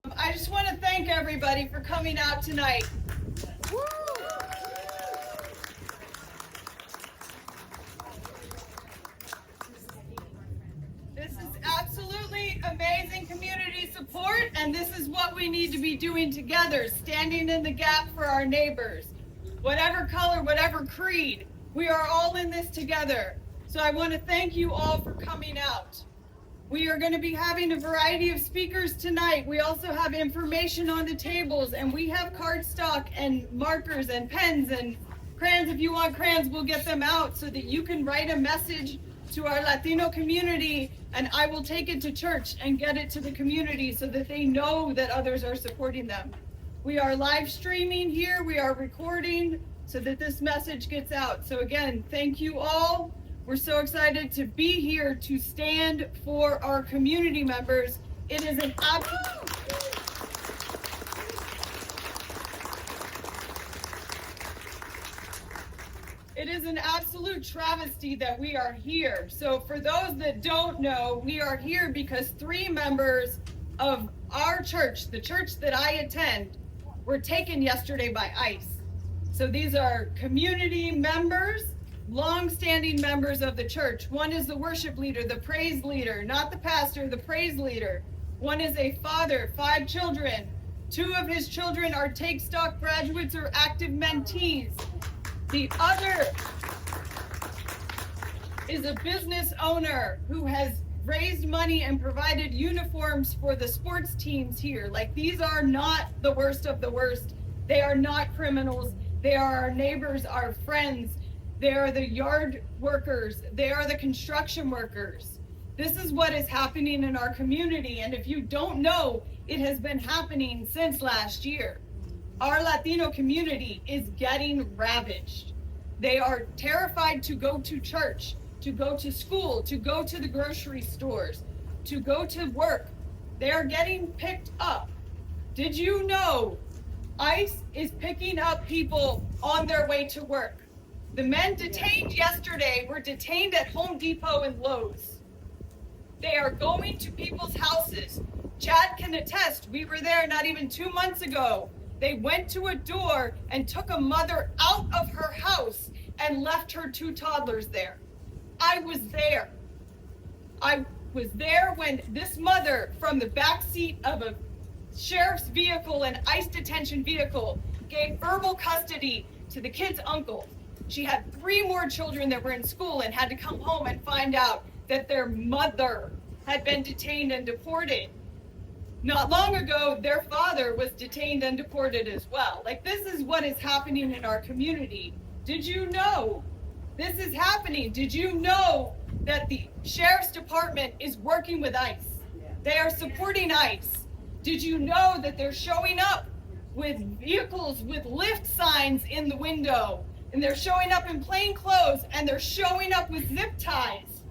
I just want to thank everybody for coming out tonight. This is absolutely amazing community support, and this is what we need to be doing together, standing in the gap for our neighbors. Whatever color, whatever creed, we are all in this together. So I want to thank you all for coming out. We are going to be having a variety of speakers tonight. We also have information on the tables, and we have cardstock and markers and pens and crayons. If you want crayons, we'll get them out so that you can write a message to our Latino community, and I will take it to church and get it to the community so that they know that others are supporting them. We are live streaming here. We are recording so that this message gets out. So again, thank you all. We're so excited to be here to stand for our community members. It is an absolute travesty that we are here. So for those that don't know, we are here because 3 members of our church, the church that I attend, were taken yesterday by ICE. So these are community members, long-standing members of the church. One is the worship leader, the praise leader, not the pastor, the praise leader. One is a father, 5 children. 2 of his children are Take Stock graduates or active mentees. The other is a business owner who has raised money and provided uniforms for the sports teams here. Like, these are not the worst of the worst. They are not criminals. They are our neighbors, our friends. They are the yard workers. They are the construction workers. This is what is happening in our community. And if you don't know, it has been happening since last year. Our Latino community is getting ravaged. They are terrified to go to church, to go to school, to go to the grocery stores, to go to work. They are getting picked up. Did you know ICE is picking up people on their way to work? The men detained yesterday were detained at Home Depot and Lowe's. They are going to people's houses. Chad can attest, we were there not even 2 months ago. They went to a door and took a mother out of her house and left her 2 toddlers there. I was there. I was there when this mother, from the back seat of a sheriff's vehicle and ICE detention vehicle, gave verbal custody to the kid's uncle. She had 3 more children that were in school and had to come home and find out that their mother had been detained and deported. Not long ago, their father was detained and deported as well. Like, this is what is happening in our community. Did you know this is happening? Did you know that the sheriff's department is working with ICE? They are supporting ICE. Did you know that they're showing up with vehicles with lift signs in the window? And they're showing up in plain clothes, and they're showing up with zip ties.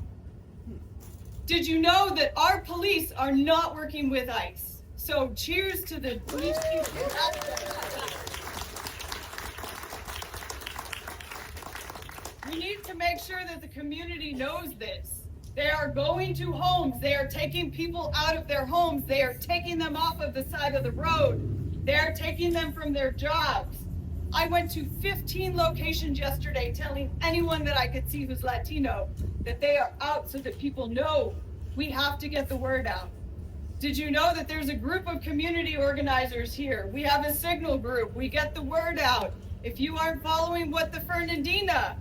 Did you know that our police are not working with ICE? So cheers to the police people. We need to make sure that the community knows this. They are going to homes. They are taking people out of their homes. They are taking them off of the side of the road. They are taking them from their jobs. I went to 15 locations yesterday telling anyone that I could see who's Latino that they are out so that people know. We have to get the word out. Did you know that there's a group of community organizers here? We have a signal group. We get the word out. If you aren't following what the Fernandina,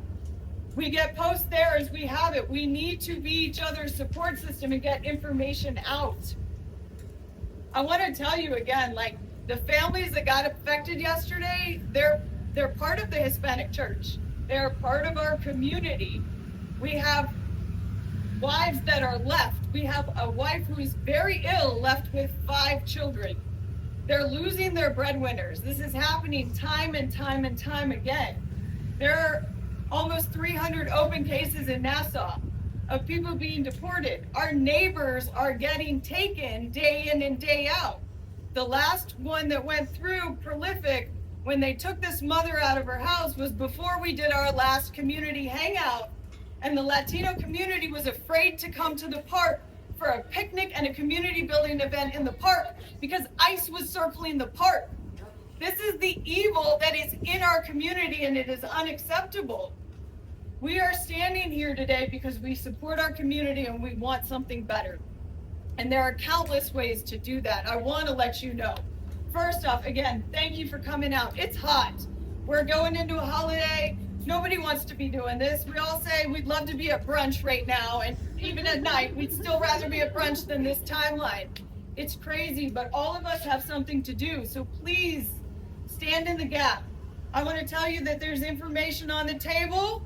we get posts there as we have it. We need to be each other's support system and get information out. I want to tell you again, like, the families that got affected yesterday, they're part of the Hispanic church. They're part of our community. We have wives that are left. We have a wife who is very ill, left with 5 children. They're losing their breadwinners. This is happening time and time and time again. There are almost 300 open cases in Nassau of people being deported. Our neighbors are getting taken day in and day out. The last one that went through prolific when they took this mother out of her house was before we did our last community hangout. And the Latino community was afraid to come to the park for a picnic and a community building event in the park because ICE was circling the park. This is the evil that is in our community, and it is unacceptable. We are standing here today because we support our community and we want something better. And there are countless ways to do that. I want to let you know. First off, again, thank you for coming out. It's hot. We're going into a holiday. Nobody wants to be doing this. We all say we'd love to be at brunch right now, and even at night, we'd still rather be at brunch than this timeline. It's crazy, but all of us have something to do, so please stand in the gap. I want to tell you that there's information on the table.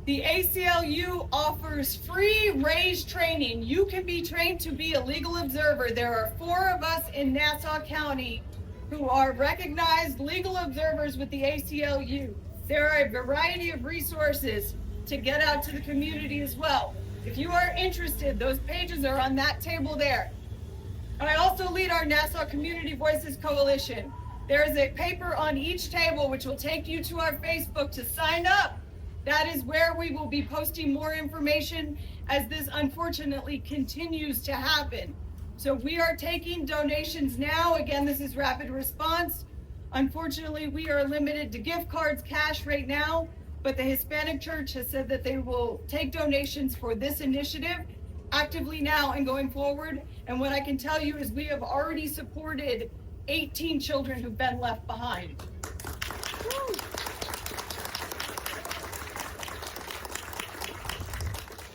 The ACLU offers free RAISE training. You can be trained to be a legal observer. There are 4 of us in Nassau County who are recognized legal observers with the ACLU. There are a variety of resources to get out to the community as well. If you are interested, those pages are on that table there. I also lead our Nassau Community Voices Coalition. There is a paper on each table which will take you to our Facebook to sign up. That is where we will be posting more information as this unfortunately continues to happen. So we are taking donations now. Again, this is rapid response. Unfortunately, we are limited to gift cards, cash right now, but the Hispanic Church has said that they will take donations for this initiative actively now and going forward. And what I can tell you is we have already supported 18 children who've been left behind. Woo.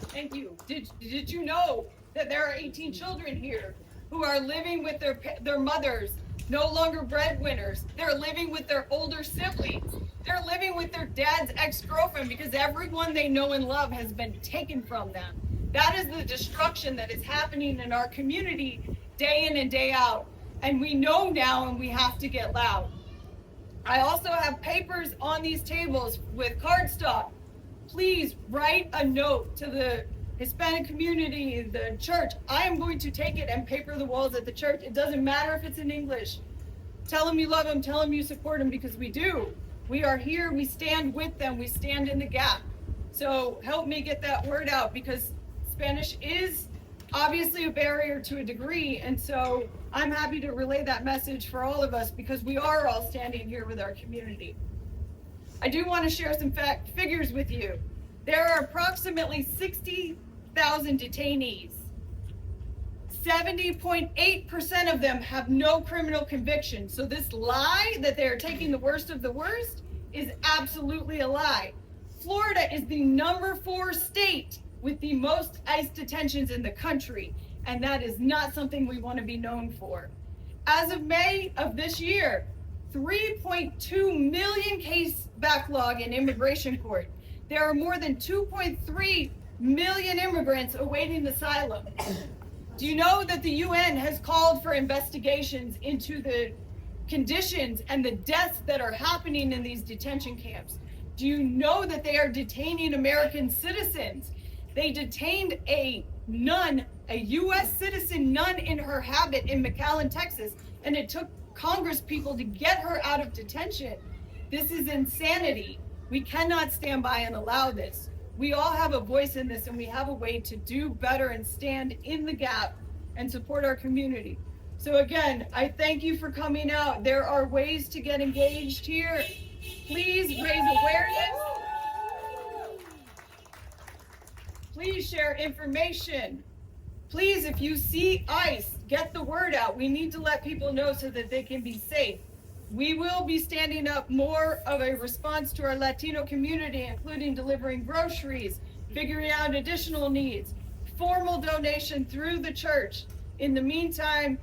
Thank you. Did you know that there are 18 children here who are living with their mothers, no longer breadwinners? They're living with their older siblings. They're living with their dad's ex-girlfriend because everyone they know and love has been taken from them. That is the destruction that is happening in our community day in and day out. And we know now, and we have to get loud. I also have papers on these tables with cardstock. Please write a note to the Hispanic community, the church. I am going to take it and paper the walls at the church. It doesn't matter if it's in English. Tell them you love them, tell them you support them, because we do. We are here, we stand with them, we stand in the gap. So help me get that word out, because Spanish is obviously a barrier to a degree, and so I'm happy to relay that message for all of us because we are all standing here with our community. I do want to share some figures with you. There are approximately 60,000 detainees. 70.8% of them have no criminal conviction. So this lie that they are taking the worst of the worst is absolutely a lie. Florida is the number 4 state with the most ICE detentions in the country, and that is not something we want to be known for. As of May of this year, 3.2 million case backlog in immigration court. There are more than 2.3 million immigrants awaiting asylum. Do you know that the UN has called for investigations into the conditions and the deaths that are happening in these detention camps? Do you know that they are detaining American citizens? They detained a nun, a U.S. citizen nun in her habit in McAllen, Texas, and it took Congress people to get her out of detention. This is insanity. We cannot stand by and allow this. We all have a voice in this, and we have a way to do better and stand in the gap and support our community. So again, I thank you for coming out. There are ways to get engaged here. Please raise awareness. Please share information. Please, if you see ICE, get the word out. We need to let people know so that they can be safe. We will be standing up more of a response to our Latino community, including delivering groceries, figuring out additional needs, formal donation through the church. In the meantime,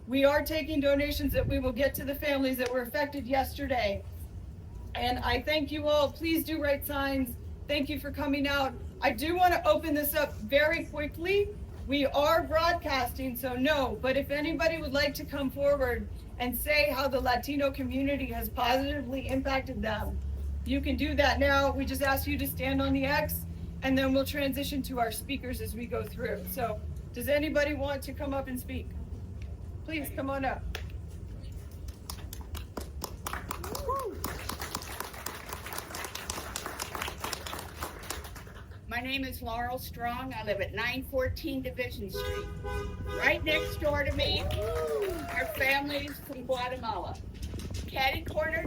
we are taking donations that we will get to the families that were affected yesterday. And I thank you all. Please do write signs. Thank you for coming out. I do want to open this up very quickly. We are broadcasting, so no, but if anybody would like to come forward and say how the Latino community has positively impacted them, you can do that now. We just ask you to stand on the X, and then we'll transition to our speakers as we go through. So does anybody want to come up and speak? Please come on up. My name is Laurel Strong. I live at 914 Division Street. Right next door to me are families from Guatemala. Catty corner,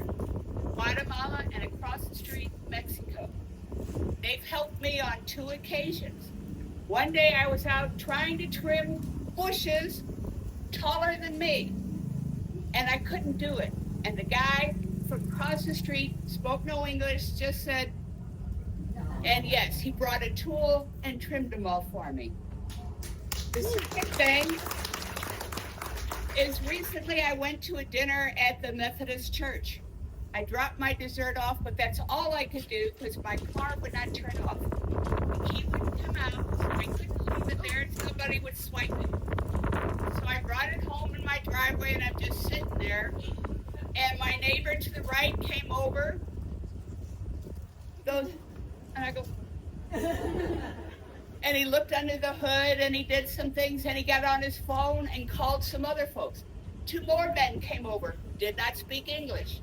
Guatemala, and across the street, Mexico. They've helped me on 2 occasions. One day I was out trying to trim bushes taller than me, and I couldn't do it. And the guy from across the street spoke no English, just said, and yes, he brought a tool and trimmed them all for me. The second thing is recently I went to a dinner at the Methodist Church. I dropped my dessert off, but that's all I could do because my car would not turn off. The key wouldn't come out, so I couldn't leave it there and somebody would swipe it. So I brought it home in my driveway and I'm just sitting there. And my neighbor to the right came over, goes, and I go, and he looked under the hood and he did some things and he got on his phone and called some other folks. 2 more men came over, did not speak English.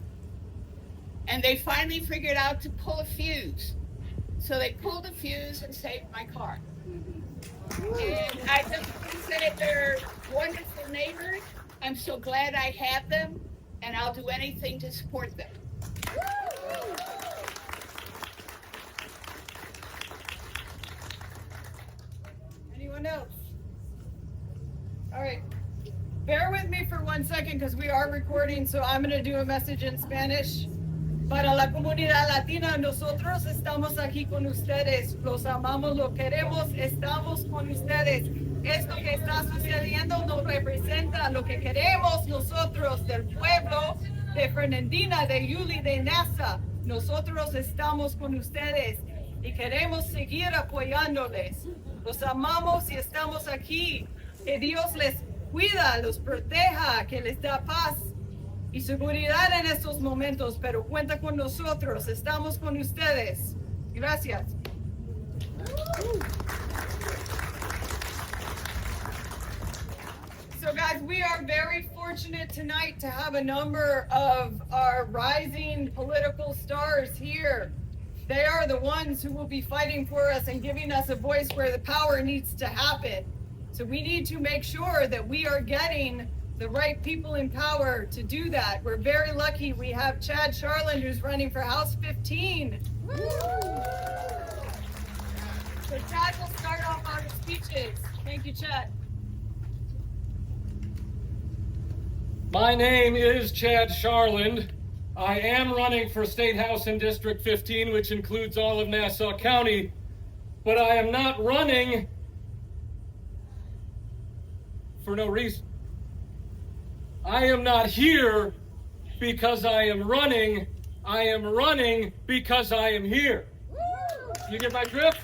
And they finally figured out to pull a fuse. So they pulled a fuse and saved my car. And I just want to say they're wonderful neighbors. I'm so glad I have them, and I'll do anything to support them. Anyone else? All right. Bear with me for 1 second because we are recording, so I'm going to do a message in Spanish. Para la comunidad latina, nosotros estamos aquí con ustedes. Los amamos, los queremos, estamos con ustedes. Esto que está sucediendo nos representa lo que queremos nosotros del pueblo de Fernandina, de Yuli, de Nassau. Nosotros estamos con ustedes y queremos seguir apoyándoles. Los amamos y estamos aquí. Que Dios les cuida, los proteja, que les da paz y seguridad en estos momentos, pero cuenta con nosotros, estamos con ustedes. Gracias. So guys, we are very fortunate tonight to have a number of our rising political stars here. They are the ones who will be fighting for us and giving us a voice where the power needs to happen. So we need to make sure that we are getting the right people in power to do that. We're very lucky. We have Chad Charland, who's running for House 15. Woo! So Chad will start off our speeches. Thank you, Chad. My name is Chad Charland. I am running for State House in District 15, which includes all of Nassau County, but I am not running for no reason. I am not here because I am running. I am running because I am here. You get my drift?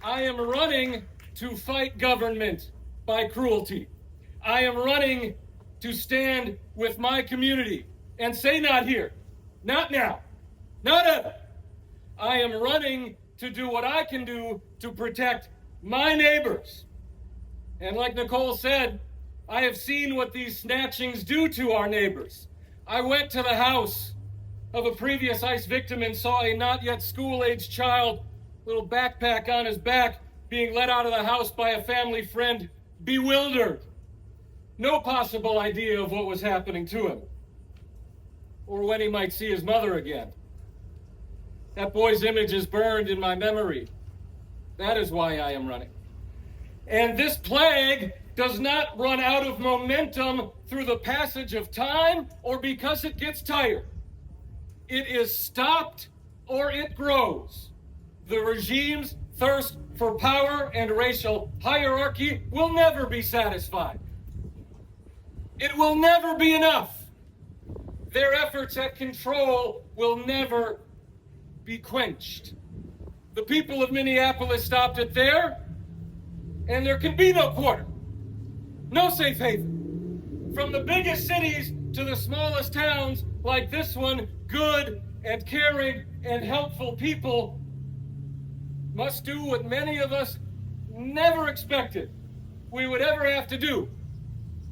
I am running to fight government by cruelty. I am running to stand with my community and say not here, not now, not ever. I am running to do what I can do to protect my neighbors. And like Nicole said, I have seen what these snatchings do to our neighbors. I went to the house of a previous ICE victim and saw a not yet school-aged child, little backpack on his back, being let out of the house by a family friend, bewildered. No possible idea of what was happening to him, or when he might see his mother again. That boy's image is burned in my memory. That is why I am running. And this plague does not run out of momentum through the passage of time or because it gets tired. It is stopped or it grows. The regime's thirst for power and racial hierarchy will never be satisfied. It will never be enough. Their efforts at control will never be quenched. The people of Minneapolis stopped it there, and there can be no quarter. No safe haven. From the biggest cities to the smallest towns like this one, good and caring and helpful people must do what many of us never expected we would ever have to do,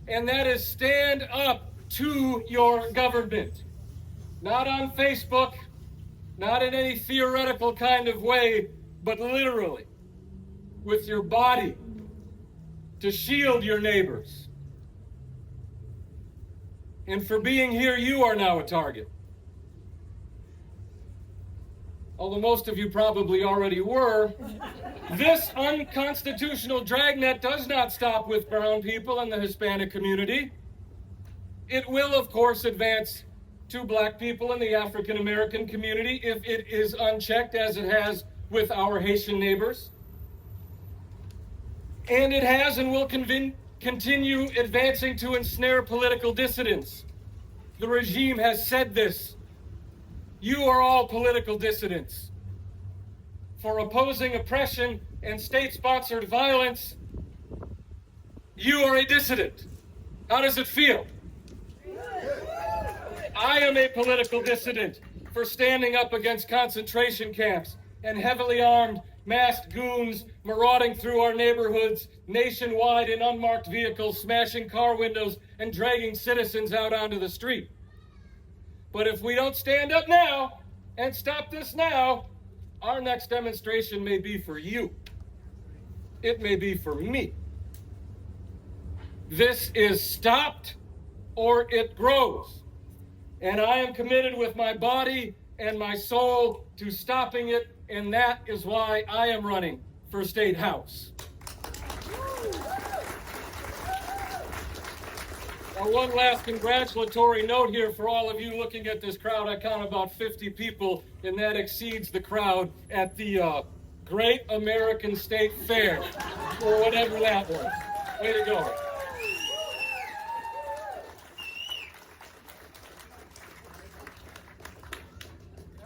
and that is stand up to your government. Not on Facebook, not in any theoretical kind of way, but literally, with your body to shield your neighbors. And for being here, you are now a target. Although most of you probably already were, this unconstitutional dragnet does not stop with brown people and the Hispanic community. It will, of course, advance to black people and the African American community if it is unchecked, as it has with our Haitian neighbors. And it has and will continue advancing to ensnare political dissidents. The regime has said this. You are all political dissidents. For opposing oppression and state-sponsored violence, you are a dissident. How does it feel? I am a political dissident for standing up against concentration camps and heavily armed, masked goons marauding through our neighborhoods nationwide in unmarked vehicles, smashing car windows and dragging citizens out onto the street. But if we don't stand up now and stop this now, our next demonstration may be for you. It may be for me. This is stopped or it grows. And I am committed with my body and my soul to stopping it, and that is why I am running for State House. Now, one last congratulatory note here for all of you looking at this crowd. I count about 50 people, and that exceeds the crowd at the Great American State Fair, or whatever that was. Way to go.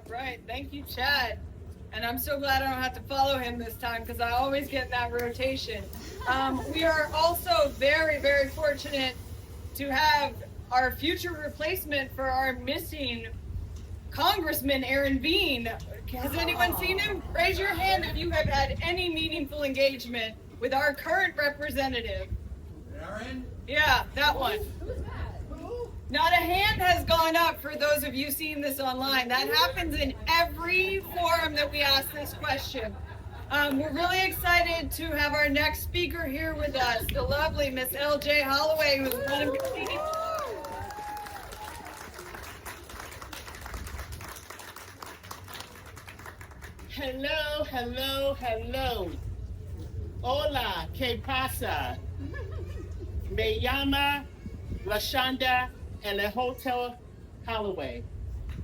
Right, thank you, Chad. And I'm so glad I don't have to follow him this time because I always get that rotation. We are also very, very fortunate to have our future replacement for our missing Congressman, Aaron Bean. Has anyone seen him? Raise your hand if you have had any meaningful engagement with our current representative. Aaron? Yeah, that one. Who's that? Not a hand has gone up for those of you seeing this online. That happens in every forum that we ask this question. We're really excited to have our next speaker here with us, the lovely Miss L.J. Holloway, who's one of Hello, hello, hello. Hola, ¿qué pasa? Me llama LaShonda and the Hotel Holloway.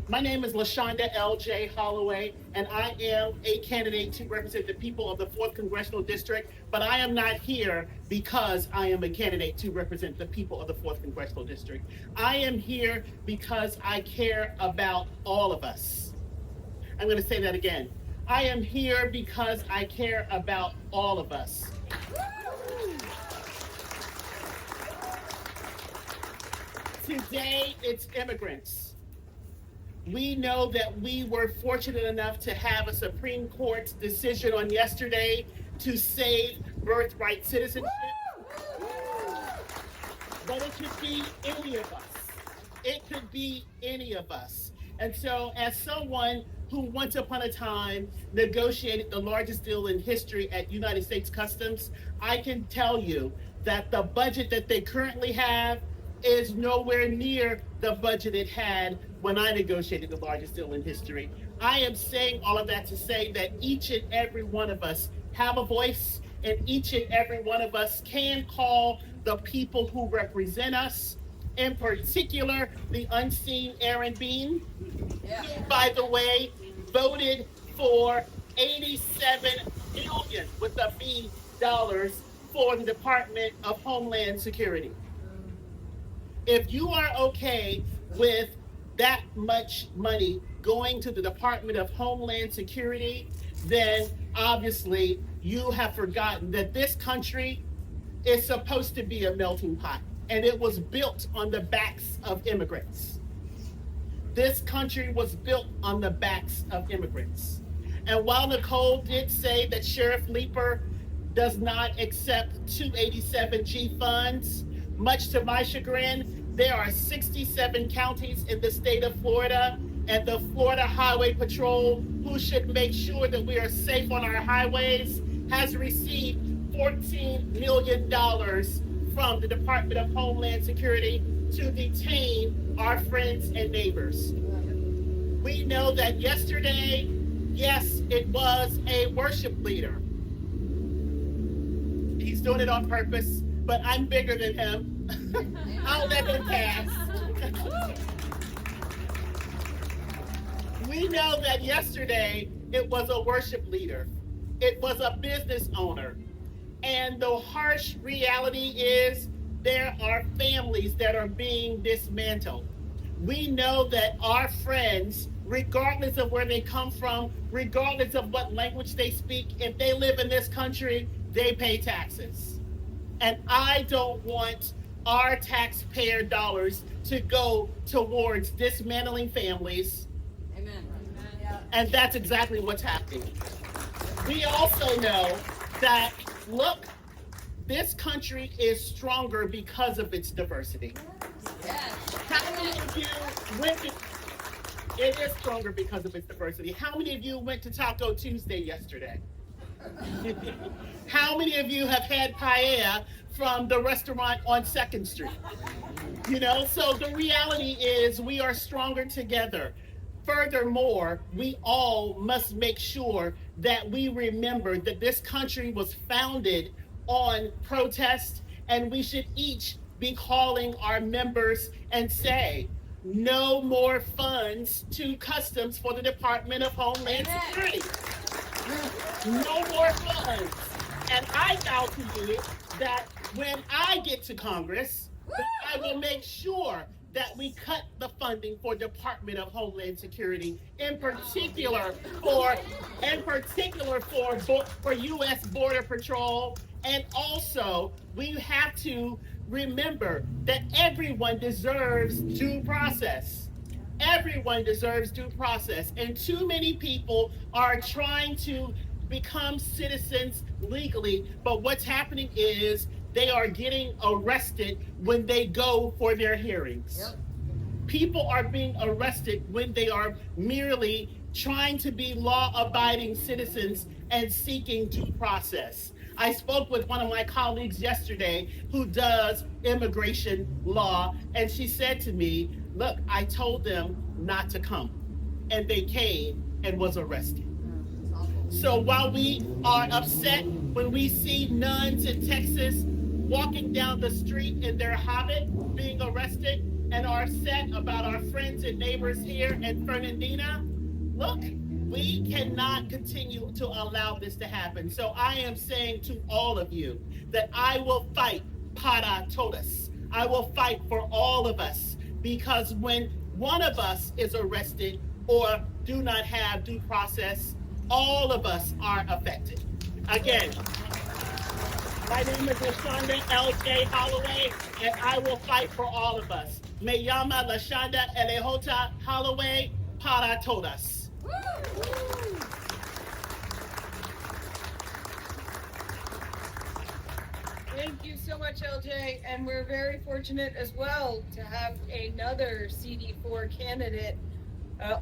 My name is LaShonda L.J. Holloway, and I am a candidate to represent the people of the 4th Congressional District, but I am not here because I am a candidate to represent the people of the 4th Congressional District. I am here because I care about all of us. I'm going to say that again. I am here because I care about all of us. Today, it's immigrants. We know that we were fortunate enough to have a Supreme Court decision on yesterday to save birthright citizenship. But it could be any of us. It could be any of us. And so, as someone who once upon a time negotiated the largest deal in history at United States Customs, I can tell you that the budget that they currently have is nowhere near the budget it had when I negotiated the largest deal in history. I am saying all of that to say that each and every one of us have a voice, and each and every one of us can call the people who represent us, in particular, the unseen Aaron Bean, who, by the way, voted for $87 billion with a B dollars for the Department of Homeland Security. If you are okay with that much money going to the Department of Homeland Security, then obviously you have forgotten that this country is supposed to be a melting pot, and it was built on the backs of immigrants. This country was built on the backs of immigrants. And while Nicole did say that Sheriff Leeper does not accept 287G funds, much to my chagrin, there are 67 counties in the state of Florida and the Florida Highway Patrol, who should make sure that we are safe on our highways, has received $14 million from the Department of Homeland Security to detain our friends and neighbors. We know that yesterday, yes, it was a worship leader. He's doing it on purpose, but I'm bigger than him. I'll let him pass. We know that yesterday it was a worship leader. It was a business owner. And the harsh reality is there are families that are being dismantled. We know that our friends, regardless of where they come from, regardless of what language they speak, if they live in this country, they pay taxes. And I don't want our taxpayer dollars to go towards dismantling families. Amen. And that's exactly what's happening. We also know that, look, this country is stronger because of its diversity. Yes. How many of you went to, it is stronger because of its diversity. How many of you went to Taco Tuesday yesterday? How many of you have had paella from the restaurant on 2nd Street? You know, so the reality is we are stronger together. Furthermore, we all must make sure that we remember that this country was founded on protest, and we should each be calling our members and say, no more funds to customs for the Department of Homeland Security. No more funds. And I vow to you that when I get to Congress, that I will make sure that we cut the funding for Department of Homeland Security, in particular for U.S. Border Patrol. And also, we have to remember that everyone deserves due process. Everyone deserves due process. And too many people are trying to become citizens legally, but what's happening is they are getting arrested when they go for their hearings. Yep. People are being arrested when they are merely trying to be law-abiding citizens and seeking due process. I spoke with one of my colleagues yesterday who does immigration law, and she said to me, look, I told them not to come, and they came and was arrested. So while we are upset when we see nuns in Texas walking down the street in their habit being arrested, and are upset about our friends and neighbors here in Fernandina, look, we cannot continue to allow this to happen. So I am saying to all of you that I will fight para todos. I will fight for all of us, because when one of us is arrested or do not have due process, all of us are affected. Again, my name is Lashonda L.J. Holloway, and I will fight for all of us. Me llama Lashonda Elejota Holloway para todas. Thank you so much, LJ. And we're very fortunate as well to have another CD4 candidate.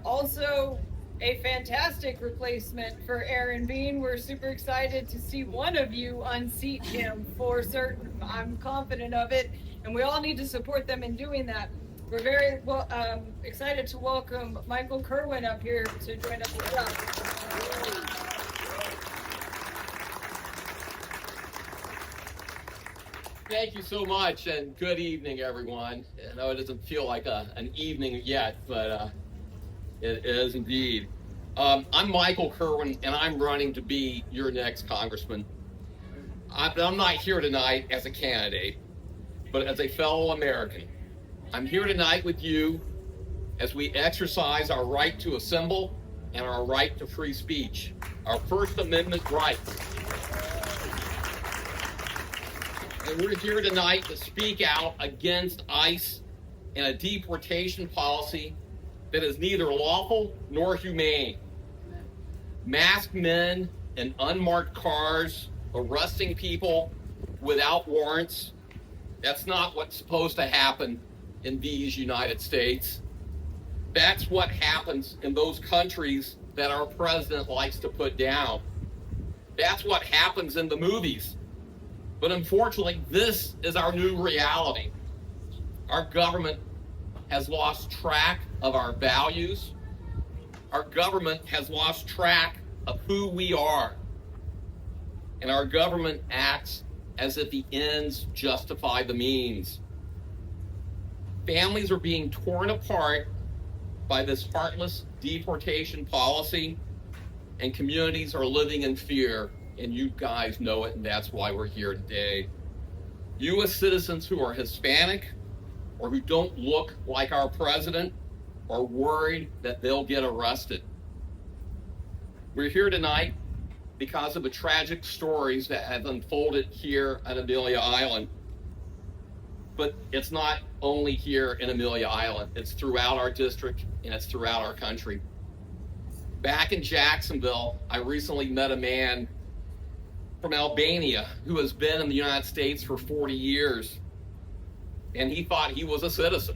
Also, a fantastic replacement for Aaron Bean. We're super excited to see one of you unseat him for certain. I'm confident of it, and we all need to support them in doing that. We're very excited to welcome Michael Kirwan up here to join us as well. Thank you so much, and good evening, everyone. I know it doesn't feel like an evening yet, but it is indeed. I'm Michael Kirwan, and I'm running to be your next congressman. I'm not here tonight as a candidate, but as a fellow American. I'm here tonight with you as we exercise our right to assemble and our right to free speech, our First Amendment rights. And we're here tonight to speak out against ICE and a deportation policy that is neither lawful nor humane. Masked men in unmarked cars arresting people without warrants, that's not what's supposed to happen in these United States. That's what happens in those countries that our president likes to put down. That's what happens in the movies. But unfortunately, this is our new reality. Our government has lost track of our values. Our government has lost track of who we are. And our government acts as if the ends justify the means. Families are being torn apart by this heartless deportation policy, and communities are living in fear, and you guys know it, and that's why we're here today. U.S. citizens who are Hispanic or who don't look like our president are worried that they'll get arrested. We're here tonight because of the tragic stories that have unfolded here at Amelia Island. But it's not only here in Amelia Island, it's throughout our district and it's throughout our country. Back in Jacksonville, I recently met a man from Albania who has been in the United States for 40 years, and he thought he was a citizen.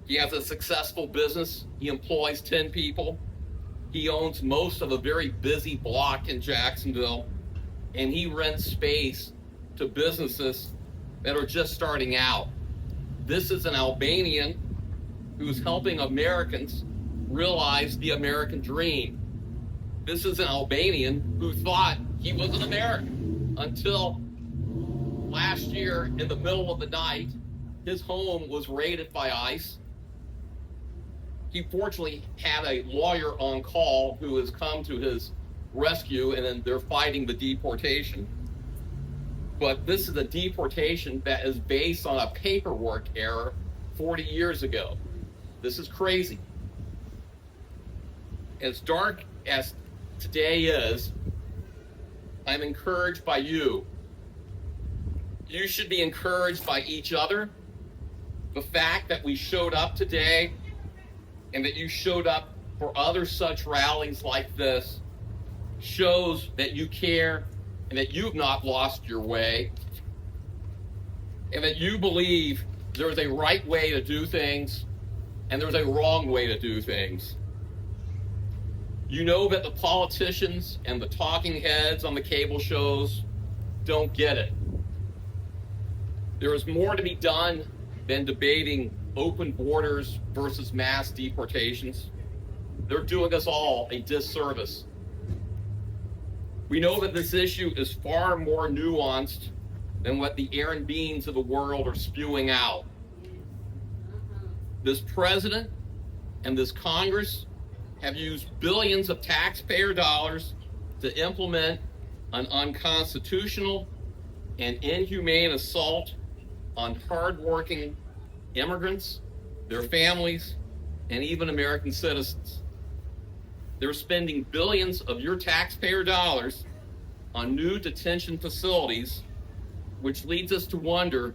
He has a successful business. He employs 10 people. He owns most of a very busy block in Jacksonville, and he rents space to businesses that are just starting out. This is an Albanian who's helping Americans realize the American dream. This is an Albanian who thought he was an American until last year in the middle of the night, his home was raided by ICE. He fortunately had a lawyer on call who has come to his rescue, and then they're fighting the deportation. But this is a deportation that is based on a paperwork error 40 years ago. This is crazy. As dark as today is, I'm encouraged by you. You should be encouraged by each other. The fact that we showed up today and that you showed up for other such rallies like this shows that you care and that you've not lost your way and that you believe there's a right way to do things and there's a wrong way to do things. You know that the politicians and the talking heads on the cable shows don't get it. There is more to be done than debating open borders versus mass deportations. They're doing us all a disservice. We know that this issue is far more nuanced than what the Aaron Beans of the world are spewing out. This president and this Congress have used billions of taxpayer dollars to implement an unconstitutional and inhumane assault on hardworking immigrants, their families, and even American citizens. They're spending billions of your taxpayer dollars on new detention facilities, which leads us to wonder,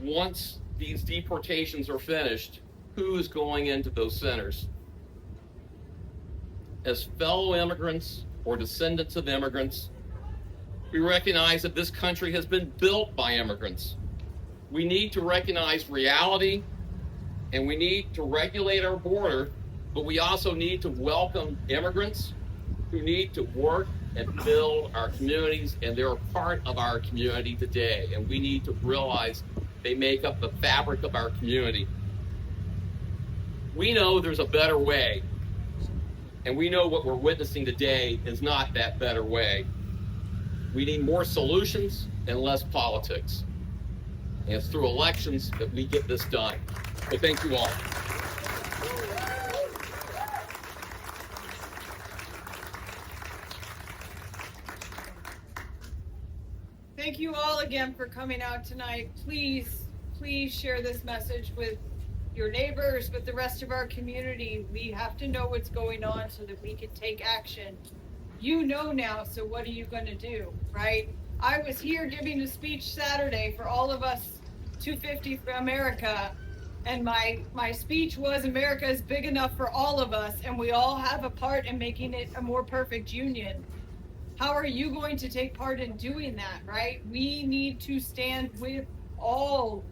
once these deportations are finished, who is going into those centers? As fellow immigrants or descendants of immigrants, we recognize that this country has been built by immigrants. We need to recognize reality, and we need to regulate our border, but we also need to welcome immigrants who need to work and build our communities, and they're a part of our community today, and we need to realize they make up the fabric of our community. We know there's a better way, and we know what we're witnessing today is not that better way. We need more solutions and less politics. And it's through elections that we get this done. So thank you all. Thank you all again for coming out tonight. Please share this message with your neighbors, with the rest of our community. We have to know what's going on so that we can take action. You know now, so what are you going to do, right? I was here giving a speech Saturday for all of us 250 for America, and my speech was America is big enough for all of us, and we all have a part in making it a more perfect union. How are you going to take part in doing that, right? We need to stand with all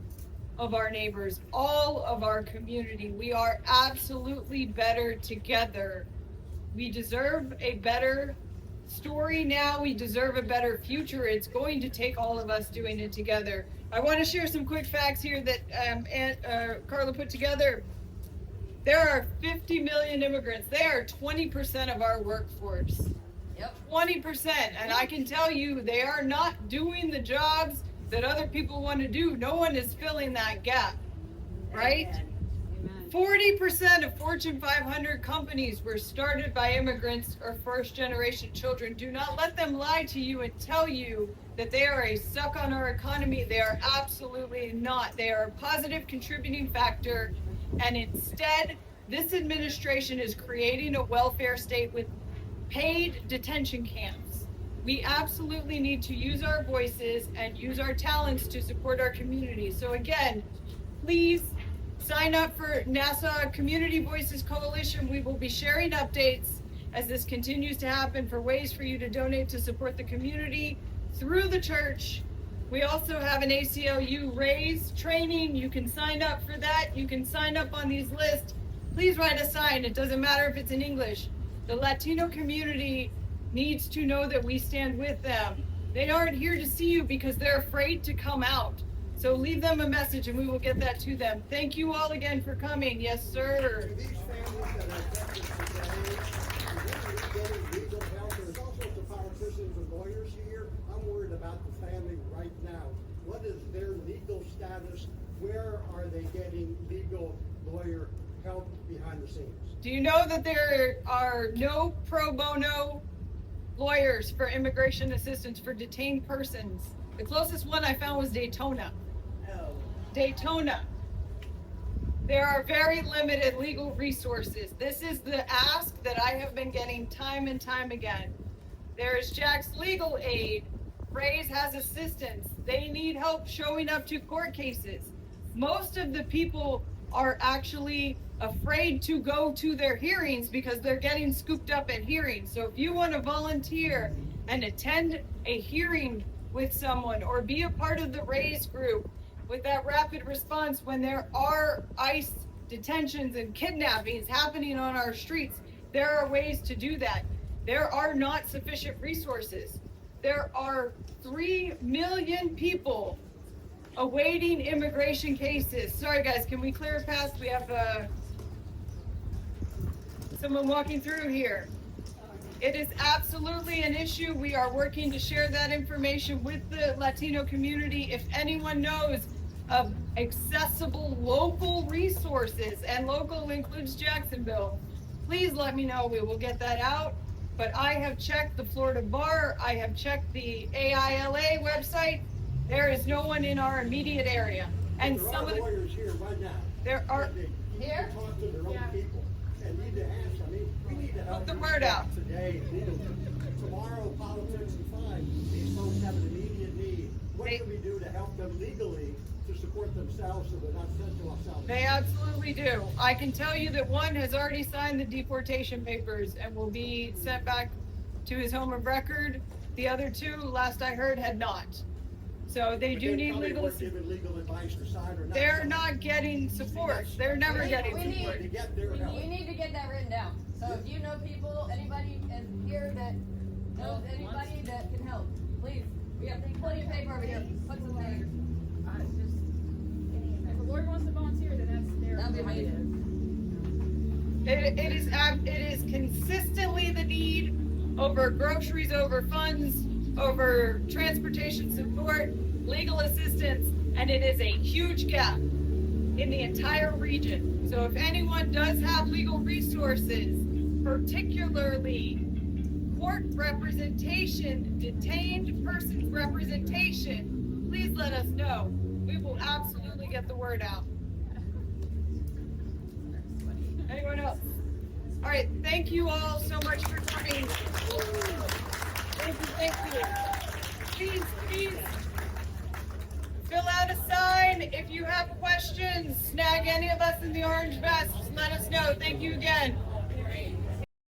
of our neighbors, all of our community. We are absolutely better together. We deserve a better story now. We deserve a better future. It's going to take all of us doing it together. I want to share some quick facts here that Carla put together. There are 50 million immigrants. They are 20% of our workforce. Yep. 20%. And I can tell you, they are not doing the jobs that other people want to do. No one is filling that gap, right? Amen. 40% of Fortune 500 companies were started by immigrants or first generation children. Do not let them lie to you and tell you that they are a suck on our economy. They are absolutely not. They are a positive contributing factor. And instead, this administration is creating a welfare state with paid detention camps. We absolutely need to use our voices and use our talents to support our community. So again, please sign up for Nassau Community Voices Coalition. We will be sharing updates as this continues to happen for ways for you to donate to support the community through the church. We also have an ACLU Raise training. You can sign up for that. You can sign up on these lists. Please write a sign. It doesn't matter if it's in English. The Latino community needs to know that we stand with them. They aren't here to see you because they're afraid to come out. So leave them a message and we will get that to them. Thank you all again for coming. Yes, sir. To these families that are affected today, getting legal help, there's all sorts of politicians and lawyers here. I'm worried about the family right now. What is their legal status? Where are they getting legal lawyer help behind the scenes? Do you know that there are no pro bono lawyers for immigration assistance for detained persons? The closest one I found was Daytona. Daytona. There are very limited legal resources. This is the ask that I have been getting time and time again. There is Jack's Legal Aid. Raise has assistance. They need help showing up to court cases. Most of the people are actually afraid to go to their hearings because they're getting scooped up at hearings. So if you want to volunteer and attend a hearing with someone or be a part of the Raise group with that rapid response when there are ICE detentions and kidnappings happening on our streets, there are ways to do that. There are not sufficient resources. There are 3 million people awaiting immigration cases. Sorry guys, can we clear a path? We have someone walking through here. It is absolutely an issue. We are working to share that information with the Latino community. If anyone knows of accessible local resources, and local includes Jacksonville, please let me know. We will get that out. But I have checked the Florida Bar. I have checked the AILA website. There is no one in our immediate area. And there some are of the lawyers here right now. there are They need Here? to talk to their own people and need to ask. I mean, we need to help the these word out. folks today. Tomorrow, politics is fine. These folks have an immediate need. What They- can we do to help them legally to support themselves so they're not sent to ourselves? They absolutely do. I can tell you that one has already signed the deportation papers and will be sent back to his home of record. The other 2, last I heard, had not. So they But do they need probably legal weren't assistance. given legal advice to sign or not. They're not getting support. They're never getting We need- support. To get their help. You need to get that written down. So if you know people, anybody in here that knows anybody that can help, please. We have plenty of paper over here. Put some there. If the Lord wants to volunteer, then that's their That'd be prerogative. It is consistently the need over groceries, over funds, over transportation support, legal assistance, and it is a huge gap in the entire region. So if anyone does have legal resources, particularly court representation, detained persons representation, please let us know. We will absolutely get the word out. Anyone else? All right, thank you all so much for coming. Thank you. Please fill out a sign. If you have questions, snag any of us in the orange vests, let us know. Thank you again.